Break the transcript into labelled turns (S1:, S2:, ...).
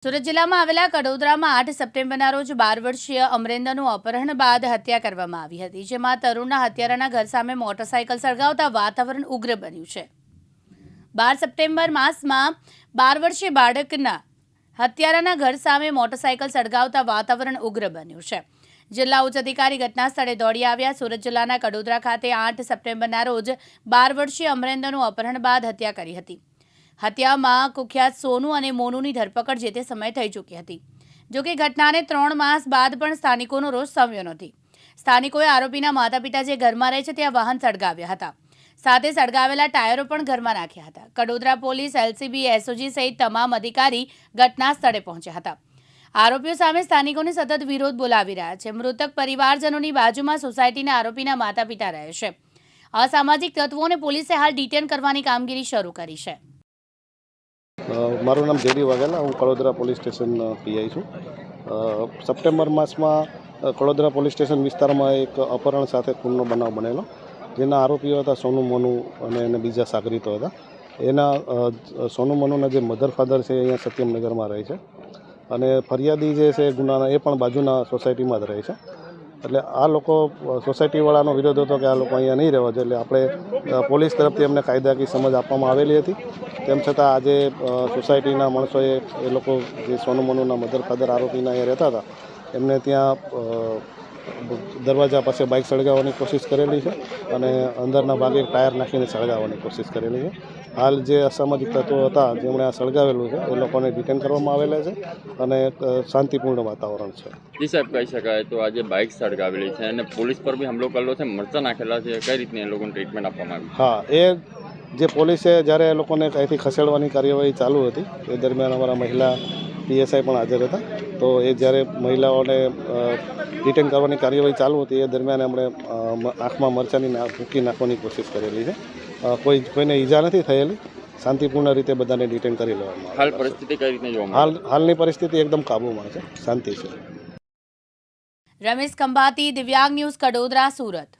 S1: સુરત જિલ્લામાં આવેલા કડોદરામાં 8 સપ્ટેમ્બરના રોજ 12 વર્ષીય અમરેન્દ્રનું અપહરણ બાદ હત્યા કરવામાં આવી હતી, જેમાં તરુણના હત્યારાના ઘર સામે મોટરસાયકલ સળગાવતા વાતાવરણ ઉગ્ર બન્યું છે। 12 સપ્ટેમ્બર માસમાં 12 વર્ષીય બાળકના હત્યારાના ઘર સામે મોટરસાયકલ સળગાવતા વાતાવરણ ઉગ્ર બન્યું છે। જિલ્લા ઉચ્ચ અધિકારી ઘટના સ્થળે દોડી આવ્યા। સુરત જિલ્લાના કડોદરા ખાતે 8 સપ્ટેમ્બરના રોજ 12 વર્ષીય અમરેન્દ્રનું અપહરણ બાદ હત્યા કરી હતી। હત્યામાં કુખ્યાત સોનુ અને મોનુની ધરપકડ જે તે સમયે થઈ ચૂકી હતી। જોકે ઘટનાને 3 માસ બાદ પણ સ્થાનિકોનો રોષ શમ્યો નથી। સ્થાનિકોએ આરોપીના માતા પિતા જે ઘરમાં રહે છે ત્યાં વાહન સળગાવ્યા હતા, સાથે સળગાવેલા ટાયરો પણ ઘરમાં નાખ્યા હતા। કડોદરા પોલીસ, એલસીબી, એસઓજી સહિત તમામ અધિકારી ઘટના સ્થળે પહોંચ્યા હતા। આરોપીઓ સામે સ્થાનિકોને સતત વિરોધ બોલાવી રહ્યા છે। મૃતક પરિવારજનોની બાજુમાં સોસાયટીના આરોપીના માતા પિતા રહે છે। અસામાજિક તત્વોને પોલીસે હાલ ડિટેન કરવાની કામગીરી શરૂ કરી છે।
S2: મારું નામ જેડી વાઘેલા, હું કડોદરા પોલીસ સ્ટેશન પીઆઈ છું। સપ્ટેમ્બર માસમાં કડોદરા પોલીસ સ્ટેશન વિસ્તારમાં એક અપહરણ સાથે ખૂનનો બનાવ બનેલો, જેના આરોપીઓ હતા સોનુ, મોનુ અને બીજા સાગરીતો હતા। એના સોનુ મોનુના જે મધર ફાધર છે એ અહીંયા સત્યમનગરમાં રહે છે, અને ફરિયાદી જે છે ગુનાના એ પણ બાજુના સોસાયટીમાં જ રહે છે। એટલે આ લોકો સોસાયટીવાળાનો વિરોધ હતો કે આ લોકો અહીંયા નહીં રહેવા જોઈએ, એટલે આપણે પોલીસ તરફથી એમને કાયદાકીય સમજ આપવામાં આવેલી હતી। તેમ છતાં આજે સોસાયટીના માણસોએ એ લોકો જે સોનુ મોનુના મધર ફાધર આરોપીના અહીંયા રહેતા હતા એમને ત્યાં દરવાજા પાસે બાઇક સળગાવવાની કોશિશ કરેલી છે, અને અંદરના ભાગે ટાયર નાખીને સળગાવવાની કોશિશ કરેલી છે। હાલ જે અસામાજિક તત્વો હતા જેમણે આ સળગાવેલું છે એ લોકોને ડિટેન કરવામાં આવેલા છે, અને શાંતિપૂર્ણ વાતાવરણ છે।
S3: જી સાહેબ, કહી શકાય તો આજે બાઇક સળગાવેલી છે અને પોલીસ પર બી હુમલો કરેલો છે, મરચાં નાખેલા છે, કઈ રીતની એ લોકોને ટ્રીટમેન્ટ આપવામાં આવી?
S2: હા, એ જે પોલીસે જ્યારે એ લોકોને અહીંથી ખસેડવાની કાર્યવાહી ચાલુ હતી એ દરમિયાન અમારા મહિલા પીએસઆઈ પણ હાજર હતા। તો એ જ્યારે મહિલાઓને ડિટેન કરવાની કાર્યવાહી ચાલુ હતી એ દરમિયાન એમણે આંખમાં મરચાંની ભૂકી નાખવાની કોશિશ કરેલી છે। કોઈને ઈજા નથી થયેલી, શાંતિપૂર્ણ રીતે બધાને ડિટેન કરી લેવામાં
S3: હાલ પરિસ્થિતિ કઈ રીતની જોવા
S2: હાલની પરિસ્થિતિ એકદમ કાબૂમાં છે, શાંતિ છે।
S1: રમેશ ખંભાતી, દિવ્યાંગ ન્યૂઝ, કડોદરા, સુરત।